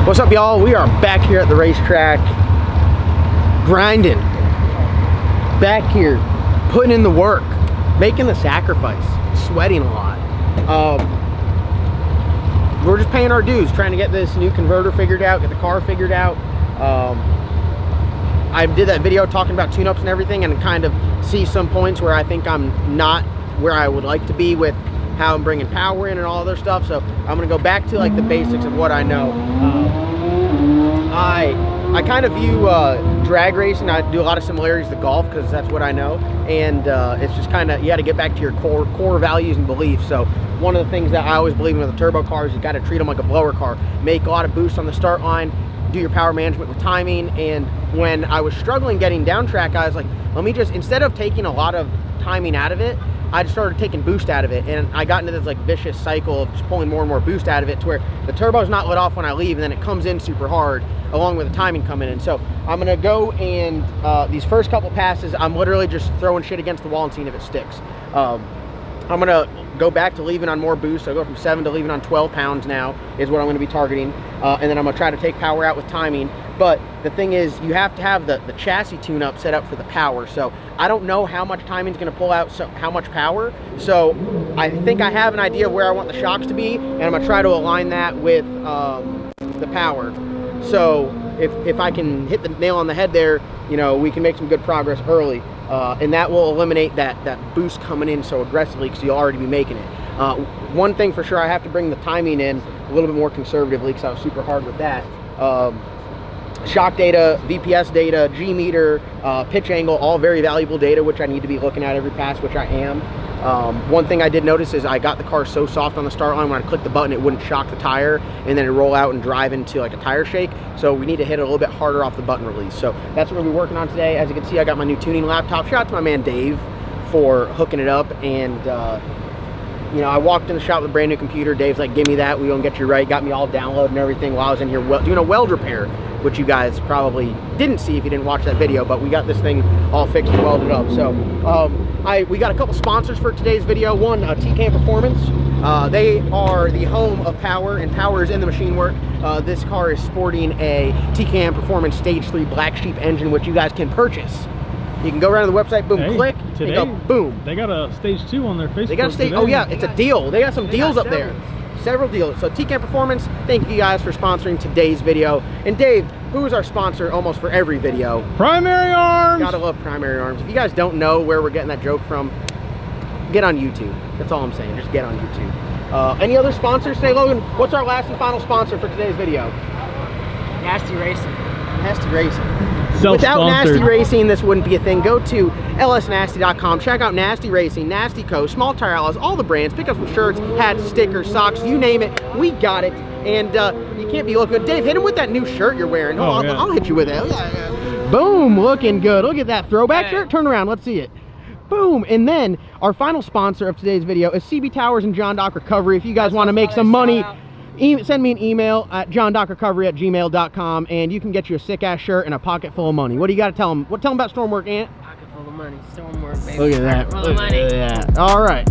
What's up, y'all? We are back here at the racetrack, grinding, back here, putting in the work, making the sacrifice, sweating a lot. We're just paying our dues, trying to get this new converter figured out, get the car figured out. I did that video talking about tune-ups and everything, and kind of see some points where I think I'm not where I would like to be with how I'm bringing power in and all other stuff. So I'm gonna go back to like the basics of what I know. I kind of view drag racing, I do a lot of similarities to golf because that's what I know, and it's just kind of, you got to get back to your core values and beliefs. So one of the things that I always believe in with the turbo cars, you got to treat them like a blower car. Make a lot of boosts on the start line, do your power management with timing. And when I was struggling getting down track, I was like, let me just, instead of taking a lot of timing out of it, I just started taking boost out of it, and I got into this like vicious cycle of just pulling more and more boost out of it, to where the turbo's not let off when I leave, and then it comes in super hard along with the timing coming in. So I'm gonna go, and these first couple passes, I'm literally just throwing shit against the wall and seeing if it sticks. I'm gonna go back to leaving on more boost. I go from 7 to leaving on 12 pounds now is what I'm gonna be targeting. And then I'm gonna try to take power out with timing. But the thing is, you have to have the chassis tune-up set up for the power. So I don't know how much timing's gonna pull out how much power. So I think I have an idea of where I want the shocks to be, and I'm gonna try to align that with the power. So if I can hit the nail on the head there, you know, we can make some good progress early. And that will eliminate that boost coming in so aggressively, because you'll already be making it. One thing for sure, I have to bring the timing in a little bit more conservatively, because I was super hard with that. Shock data, VPS data, G meter, pitch angle, all very valuable data, which I need to be looking at every pass, which I am. One thing I did notice is I got the car so soft on the start line, when I clicked the button, it wouldn't shock the tire, and then it'd roll out and drive into like a tire shake. So we need to hit it a little bit harder off the button release. So that's what we'll be working on today. As you can see, I got my new tuning laptop. Shout out to my man Dave for hooking it up. And you know, I walked in the shop with a brand new computer. Dave's like, give me that, we gonna get you right. Got me all downloaded and everything while I was in here doing a weld repair, which you guys probably didn't see if you didn't watch that video, but we got this thing all fixed and welded up. So we got a couple sponsors for today's video. One, TCAM Performance. They are the home of power, and power is in the machine work. This car is sporting a TCAM Performance Stage 3 Black Sheep engine, which you guys can purchase. You can go around to the website, boom, click, today, and go, boom. They got a Stage 2 on their Facebook. They got a stage, oh yeah, it's a deal. They got some deals up there. Several deals. So TCAM Performance, thank you guys for sponsoring today's video. And Dave, who is our sponsor almost for every video? Primary Arms! Gotta love Primary Arms. If you guys don't know where we're getting that joke from, get on YouTube. That's all I'm saying, just get on YouTube. Any other sponsors today, Logan? What's our last and final sponsor for today's video? Nasty Racing. Nasty Racing. Without Nasty Racing, this wouldn't be a thing. Go to lsnasty.com, check out Nasty Racing, Nasty Co, Small Tire Outlaws, all the brands. Pick up some shirts, hats, stickers, socks, you name it, we got it. And you can't be looking good. Dave, hit him with that new shirt you're wearing. I'll hit you with it. Yeah. Boom, looking good. Look at that throwback shirt. Turn around, let's see it. Boom. And then our final sponsor of today's video is CB Towers and John Dock Recovery. If you guys want to make some money, send me an email at johndocrecovery@gmail.com, and you can get you a sick-ass shirt and a pocket full of money. What do you got to tell them? Tell them about Stormwork, Ant? Pocket full of money. Stormwork, baby. Look at that. Pocket full of money. Yeah. All right.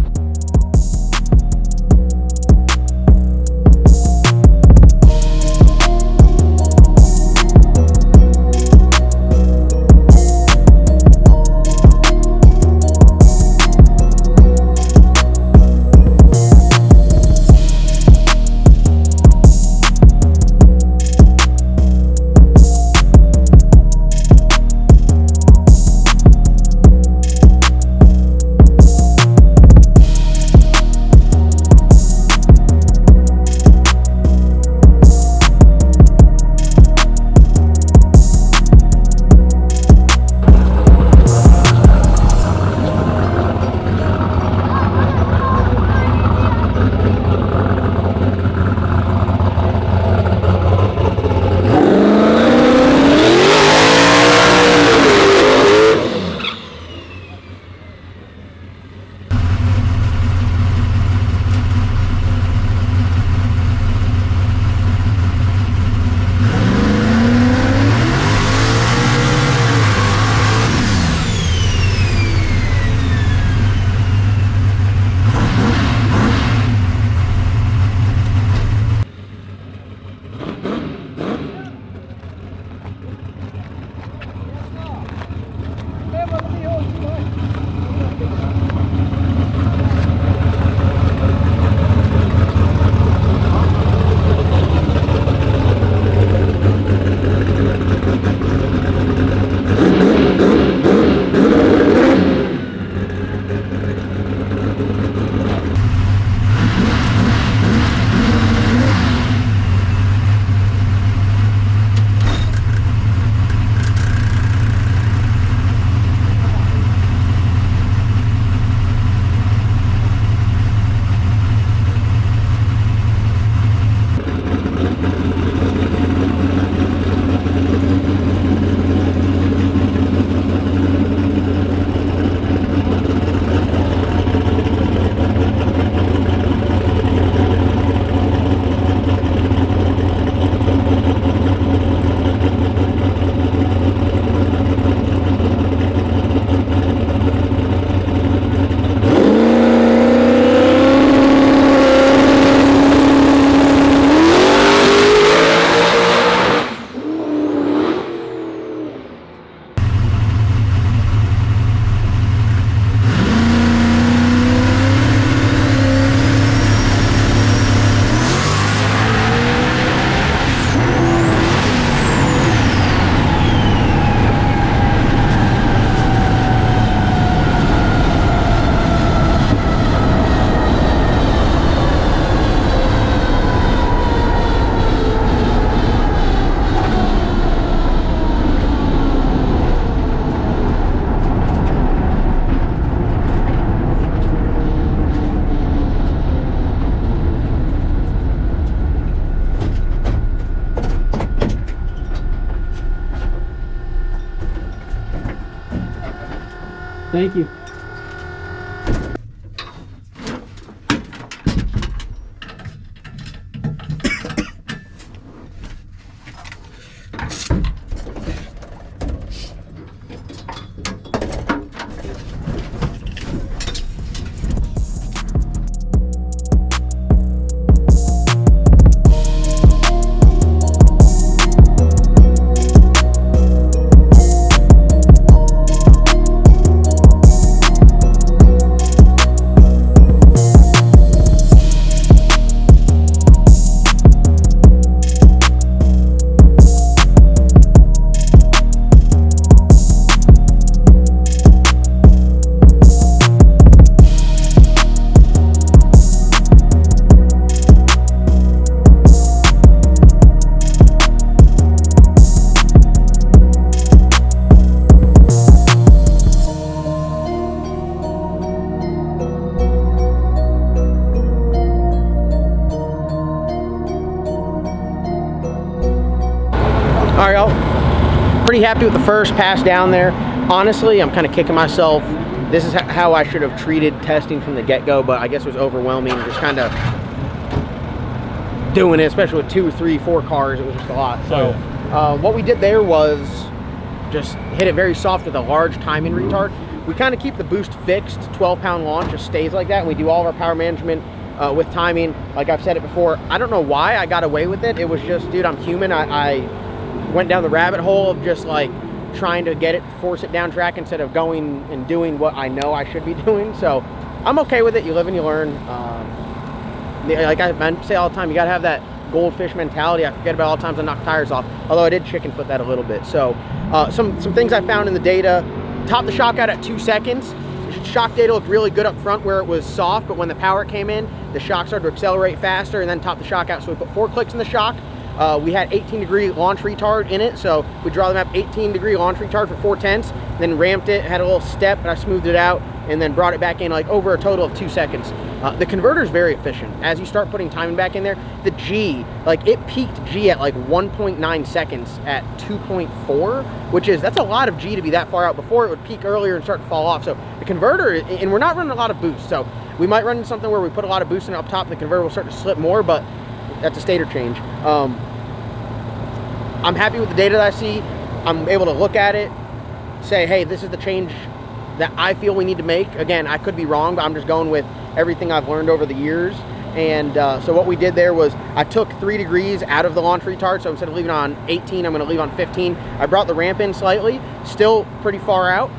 Thank you. All right, y'all. Pretty happy with the first pass down there. Honestly, I'm kind of kicking myself. This is how I should have treated testing from the get-go, but I guess it was overwhelming. Just kind of doing it, especially with 2, 3, 4 cars. It was just a lot. So what we did there was just hit it very soft with a large timing retard. We kind of keep the boost fixed. 12-pound launch just stays like that. And we do all of our power management with timing. Like I've said it before, I don't know why I got away with it. It was just, dude, I'm human. I went down the rabbit hole of just like trying to get it, force it down track instead of going and doing what I know I should be doing. So I'm okay with it. You live and you learn. Like I say all the time, you got to have that goldfish mentality. I forget about all the times I knocked tires off, although I did chicken foot that a little bit. So some things I found in the data: top the shock out at 2 seconds. Shock data looked really good up front where it was soft, but when the power came in, the shock started to accelerate faster, and then top the shock out. So we put 4 clicks in the shock. We had 18-degree launch retard in it, so we draw the map 18-degree launch retard for 4/10, then ramped it, had a little step, and I smoothed it out, and then brought it back in like over a total of 2 seconds. The converter is very efficient. As you start putting timing back in there, the G, like it peaked G at like 1.9 seconds at 2.4, that's a lot of G to be that far out. Before it would peak earlier and start to fall off. So the converter, and we're not running a lot of boost, so we might run into something where we put a lot of boost in up top, the converter will start to slip more, but that's a stator change. I'm happy with the data that I see. I'm able to look at it, say, hey, this is the change that I feel we need to make. Again, I could be wrong, but I'm just going with everything I've learned over the years. And so what we did there was I took 3 degrees out of the launch retard. So instead of leaving on 18, I'm going to leave on 15. I brought the ramp in slightly, still pretty far out.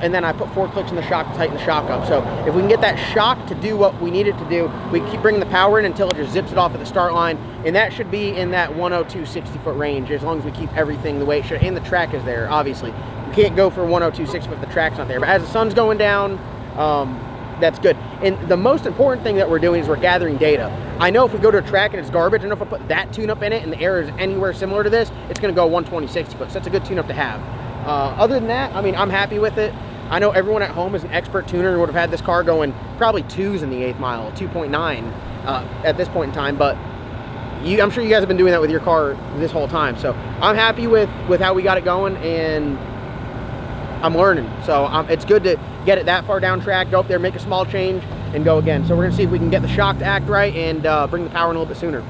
And then I put 4 clicks in the shock to tighten the shock up. So if we can get that shock to do what we need it to do, we keep bringing the power in until it just zips it off at the start line. And that should be in that 102 60-foot range, as long as we keep everything the way it should. And the track is there, obviously. We can't go for 102 60 foot if the track's not there. But as the sun's going down, that's good. And the most important thing that we're doing is we're gathering data. I know if we go to a track and it's garbage, I know if I put that tune-up in it and the air is anywhere similar to this, it's going to go 120 60 foot. So that's a good tune-up to have. Other than that, I mean, I'm happy with it. I know everyone at home is an expert tuner and would have had this car going probably 2s in the 8th mile, 2.9 at this point in time, but I'm sure you guys have been doing that with your car this whole time. So I'm happy with how we got it going, and I'm learning. So it's good to get it that far down track, go up there, make a small change, and go again. So we're gonna see if we can get the shock to act right and bring the power in a little bit sooner.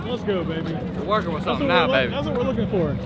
Let's go, baby. We're working with something now, baby. That's what we're looking for.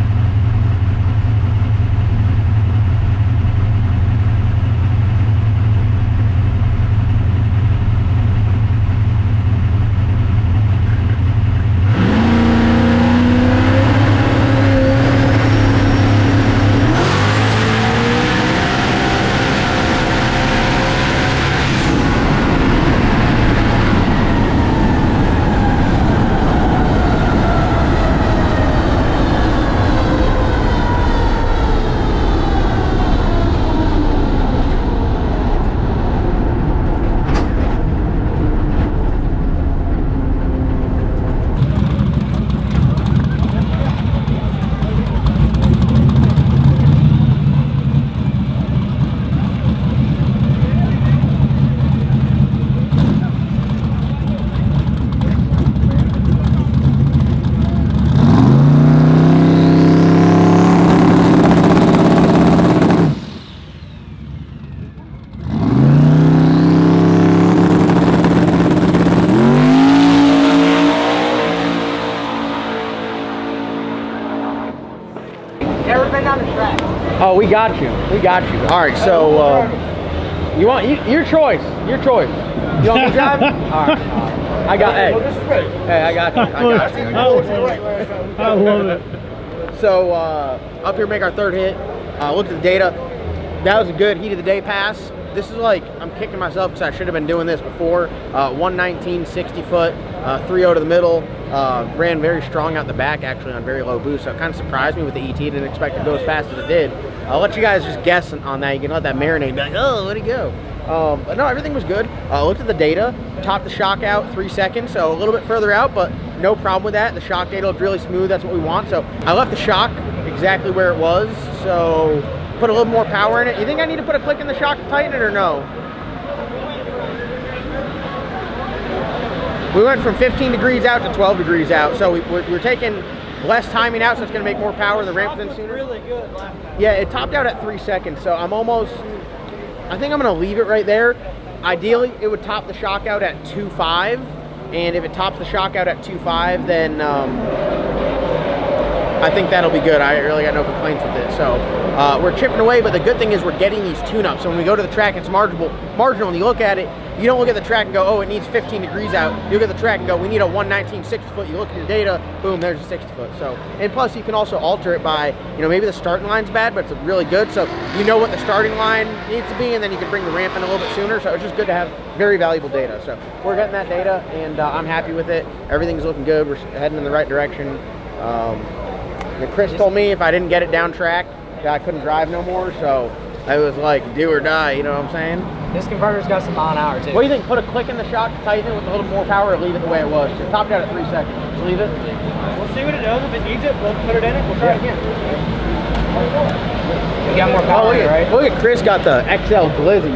Never been on the track. Oh, we got you. We got you. All right, so you want your choice. Your choice. You want me to drive? All right. I got. Hey, I got you. I got you. I love it. So up here, make our third hit. Look at the data. That was a good heat of the day pass. This is like, I'm kicking myself because I should have been doing this before. 119, 60 foot, 3.0 to the middle. Ran very strong out the back, actually, on very low boost. So it kind of surprised me with the ET. Didn't expect it to go as fast as it did. I'll let you guys just guess on that. You can let that marinate and be like, oh, where'd he go? But no, everything was good. Looked at the data, topped the shock out 3 seconds, so a little bit further out, but no problem with that. The shock data looked really smooth. That's what we want. So I left the shock exactly where it was. So put a little more power in it. You think I need to put a click in the shock to tighten it or no? We went from 15 degrees out to 12 degrees out. So we're taking less timing out, so it's going to make more power. The ramp's in sooner. Really good last time. Yeah, it topped out at 3 seconds. So I'm almost, I think I'm going to leave it right there. Ideally, it would top the shock out at 2.5. And if it tops the shock out at 2.5, then I think that'll be good. I really got no complaints with it. So we're chipping away, but the good thing is we're getting these tune-ups. So when we go to the track, it's marginal. And you look at it, you don't look at the track and go, oh, it needs 15 degrees out. You look at the track and go, we need a 119 60-foot. You look at your data, boom, there's a 60-foot. So, and plus you can also alter it by, you know, maybe the starting line's bad, but it's really good. So you know what the starting line needs to be, and then you can bring the ramp in a little bit sooner. So it's just good to have very valuable data. So we're getting that data, and I'm happy with it. Everything's looking good. We're heading in the right direction. Chris told me if I didn't get it down track, I couldn't drive no more. So I was like, do or die, you know what I'm saying? This converter's got some mile an hour too. What do you think? Put a click in the shock to tighten it with a little more power, or leave it the way it was? It topped out at 3 seconds. Just leave it. We'll see what it does. If it needs it, we'll put it in it. We'll try it again. You got more power, right? Look at Chris got the XL Glizzy.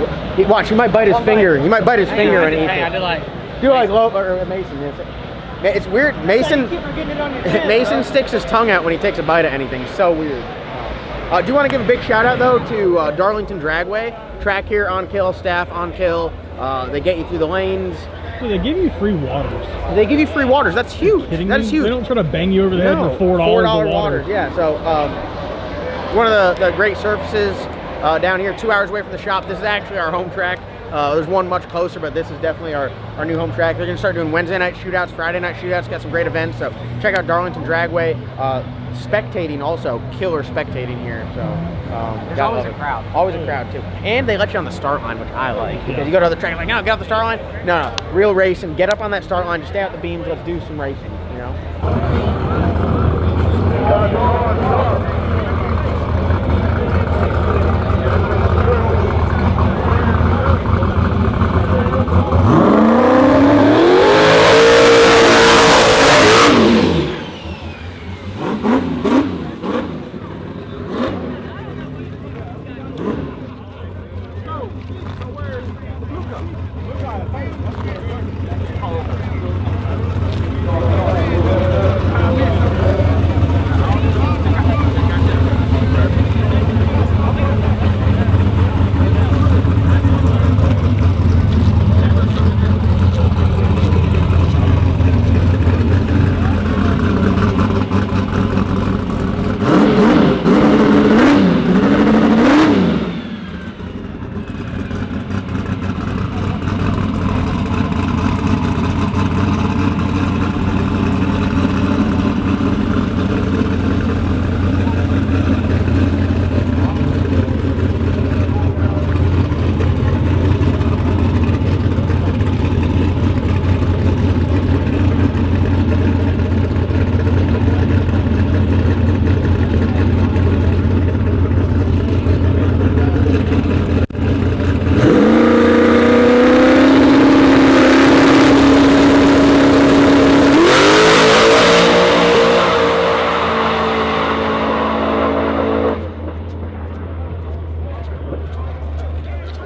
Watch, he might bite his finger. He might bite his finger and eat I it. did like. Do like low or Mason. It's weird. Mason sticks his tongue out when he takes a bite of anything. It's so weird. Do you want to give a big shout out though to Darlington Dragway, track here on kill, staff on kill. They get you through the lanes. So they give you free waters. They give you free waters. That's huge. That is huge. They don't try to bang you over the head for $4 waters. Yeah. So one of the great surfaces down here, 2 hours away from the shop. This is actually our home track. There's one much closer, but this is definitely our new home track. They're going to start doing Wednesday night shootouts, Friday night shootouts, got some great events. So check out Darlington Dragway. Spectating also, killer spectating here. So there's always a crowd. Always a crowd too. And they let you on the start line, which I like. Because you go to the track like, no, get off the start line. No, real racing. Get up on that start line, just stay out the beams, let's do some racing, you know?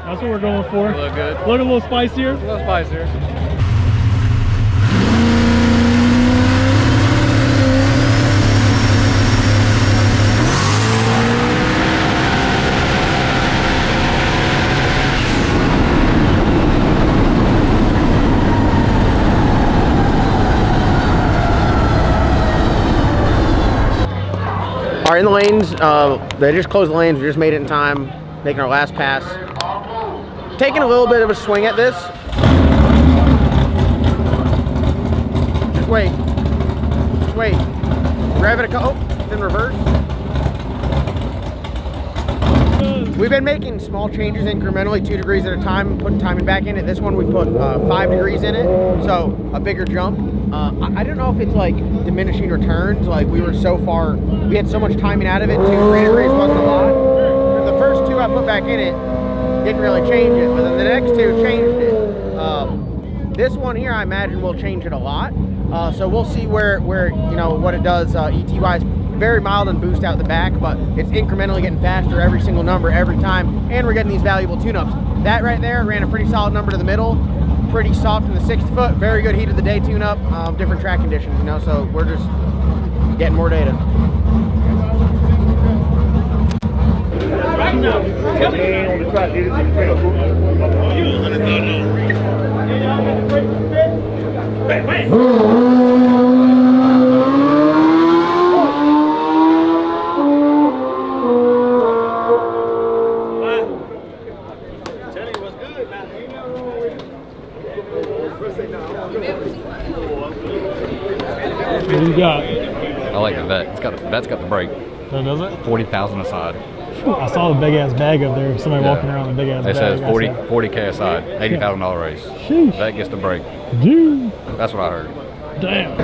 That's what we're going for. Look good. Look a little spicier. A little spicier. All right, in the lanes, they just closed the lanes. We just made it in time, making our last pass. Taking a little bit of a swing at this. Just wait. Just wait. Grab it in reverse. We've been making small changes incrementally, 2 degrees at a time, putting timing back in it. This one we put 5 degrees in it, so a bigger jump. I don't know if it's like diminishing returns, like we were so far, we had so much timing out of it, 2 to 3 degrees wasn't a lot. The first 2 I put back in it, didn't really change it, but then the next two changed it. This one here, I imagine, will change it a lot. So we'll see where you know, what it does ET-wise. Very mild and boost out the back, but it's incrementally getting faster every single number every time, and we're getting these valuable tune-ups. That right there ran a pretty solid number to the middle, pretty soft in the 60 foot, very good heat of the day tune-up, different track conditions, you know, so we're just getting more data. What do you got? I like the vet. Vet's got the brake. That does it? 40,000 aside. I saw the big ass bag up there. Somebody walking around the big ass bag. It says 40K aside. $80,000 race. Sheesh. Vet gets the brake. Dude. That's what I heard. Damn.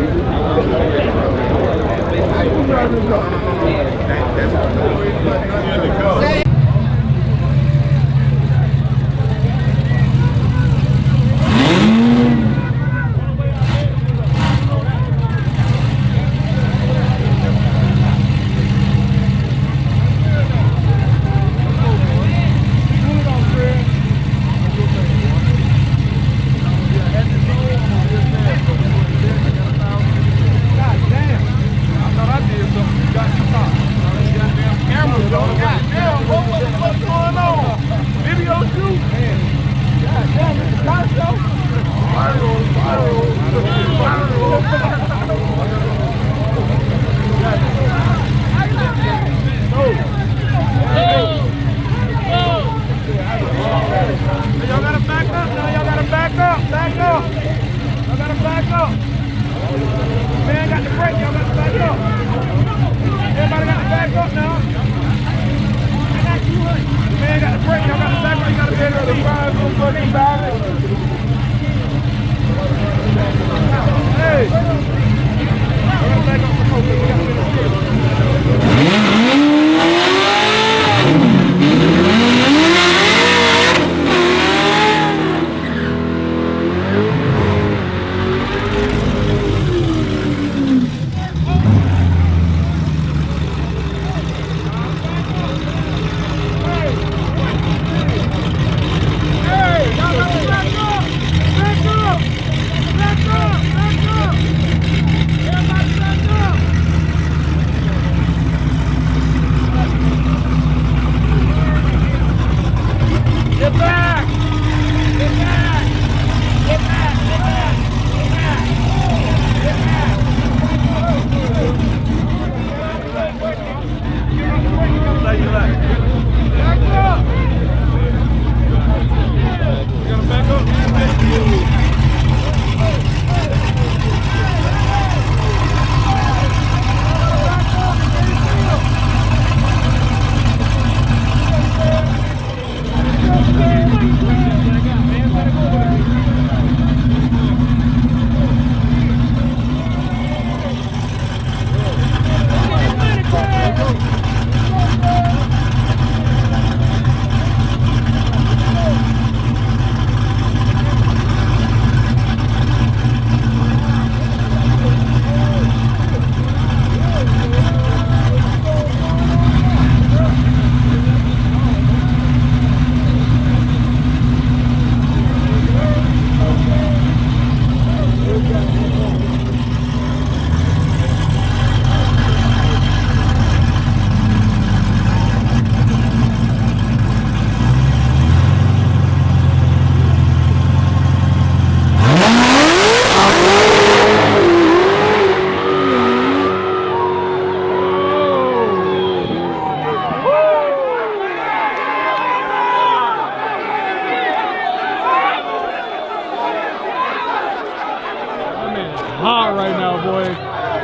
Hot right now, boy.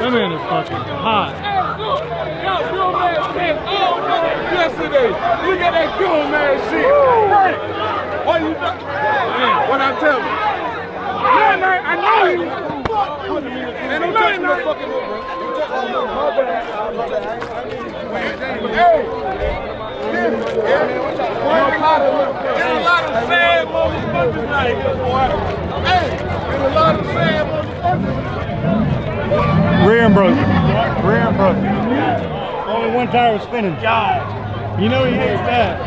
That man is fucking hot. Yesterday, look at that good man shit. Right. What you what I tell you? Yeah, man, I know you. Man, don't touch no fucking little bro. Don't touch no little bro. Hey. There's a lot of sad motherfuckers out here, boy. Hey, there's a lot of sad motherfuckers. Rear end broken. Rear end broken. Only one tire was spinning. God. You know he hates that.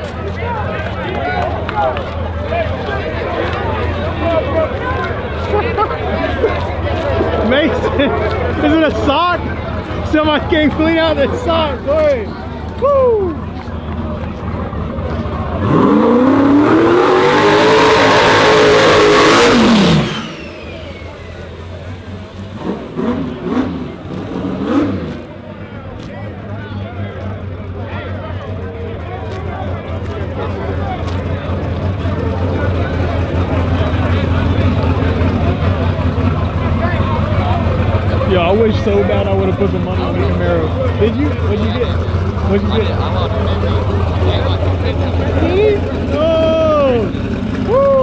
Mason, is it a sock? Somebody came clean out that sock, boy. Woo! Yo, I wish so bad I would have put the money on the Camaro. Did you? What'd you get? What'd you get? Oh! Woo!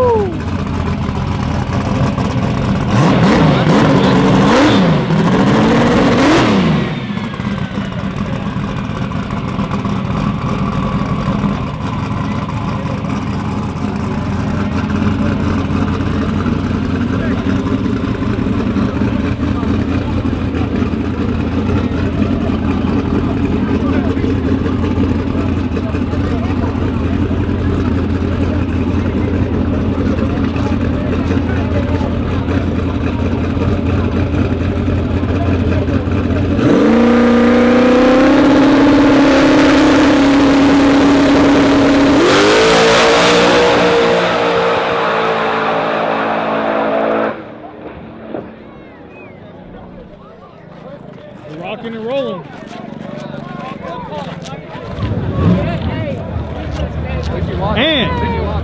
Rocking and rolling.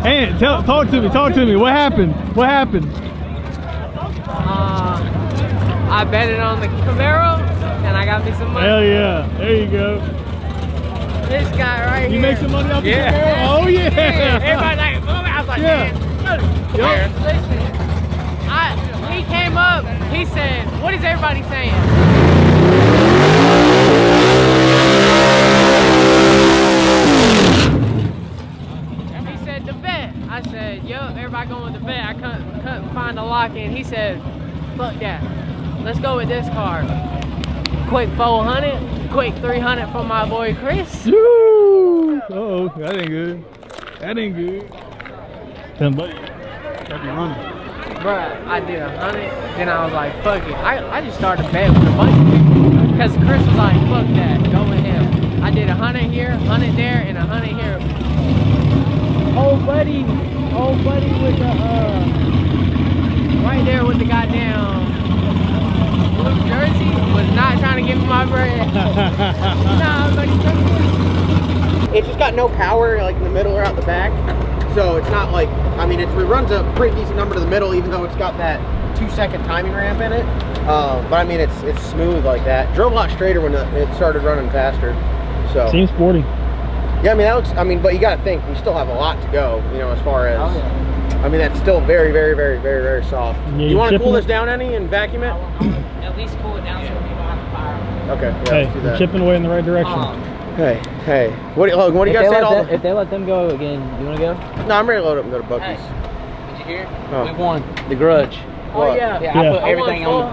And talk to me. What happened? What happened? I betted on the Camaro and I got me some money. Hell yeah. There you go. This guy right here. You make some money off the Camaro? Oh yeah. Everybody's like, oh, I was like, man. Yep. Listen, he came up, he said, what is everybody saying? He said, the bet. I said, yup, everybody going with the bet. I couldn't find a lock in. He said, fuck that. Let's go with this car. Quick 400, quick 300 for my boy Chris. Woo! Uh-oh, that ain't good. That ain't good. Tell buddy, gotta be running. Bruh, I did 100, then I was like, fuck it. I just started to bet with a bunch of people. Because Chris was like, fuck that, go with him. I did 100 here, 100 there, and 100 here. Old buddy with the, right there with the goddamn blue jersey was not trying to give me my bread. Nah, but he took it. It's just got no power like in the middle or out the back. So it's not like, I mean, it runs a pretty decent number to the middle, even though it's got that 2-second timing ramp in it. But I mean, it's smooth like that. Drove a lot straighter when it started running faster. So seems sporty. Yeah, I mean, that looks, I mean, but you got to think, we still have a lot to go, you know, as far as, I mean, that's still very, very, very, very, very soft. Yeah, you want to cool this down any and vacuum it? At least cool it down so we don't have to fire. Okay, yeah, Hey, let's do that. chipping away in the right direction. Hey, what do you guys say? If they let them go again, you want to go? No, I'm ready to load up and go to Buc-ee's. Did you hear? Oh. We won the Grudge. Oh yeah. Yeah, I Yeah. put everything I won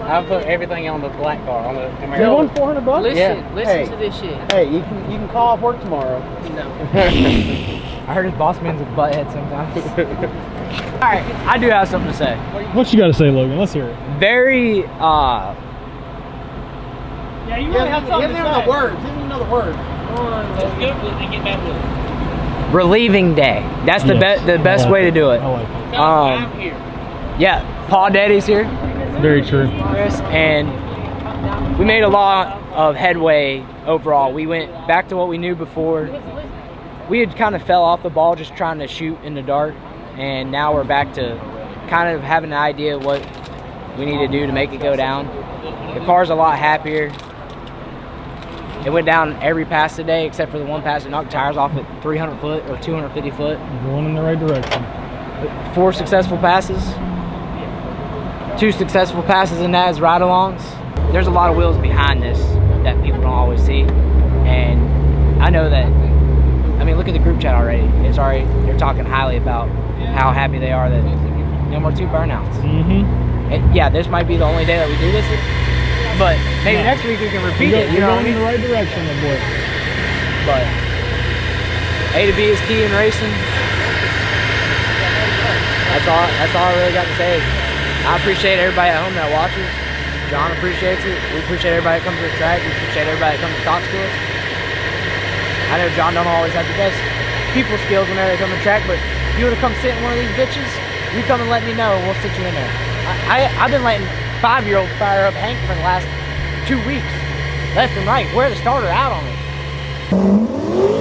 I put everything on the black car on the Camaro. You won $400? Listen, listen Hey. to this shit. Hey, you can call off work tomorrow. No. I heard his boss man's a butthead sometimes. All right, I do have something to say. What you got to say, Logan? Let's hear it. Very Yeah, you He doesn't even know the words. He doesn't even know the words. relieving day. That's the best way to do it. I like it. I'm here. Yeah, Paul Daddy's here. Very true. Chris, and we made a lot of headway overall. We went back to what we knew before. We had kind of fell off the ball just trying to shoot in the dark, and now we're back to kind of having an idea of what we need to do to make it go down. The car's a lot happier. It went down every pass today except for the one pass that knocked tires off at 300 foot or 250 foot. Going in the right direction. 4 successful passes. 2 successful passes in that as ride-alongs. There's a lot of wheels behind this that people don't always see, and I know that, I mean, look at the group chat already. It's already, they're talking highly about how happy they are that no more 2 burnouts. And yeah, this might be the only day that we do this, but maybe next week we can repeat it. You know what I mean? You're going in the right direction, my boy. But A to B is key in racing. That's all I really got to say. I appreciate everybody at home that watches. John appreciates it. We appreciate everybody that comes to the track. We appreciate everybody that comes to talk to us. I know John don't always have the best people skills whenever they come to the track, but if you want to come sit in one of these bitches, you come and let me know and we'll sit you in there. I've been letting 5-year-olds fire up Hank for the last 2 weeks. Left and right. Wear the starter out on it.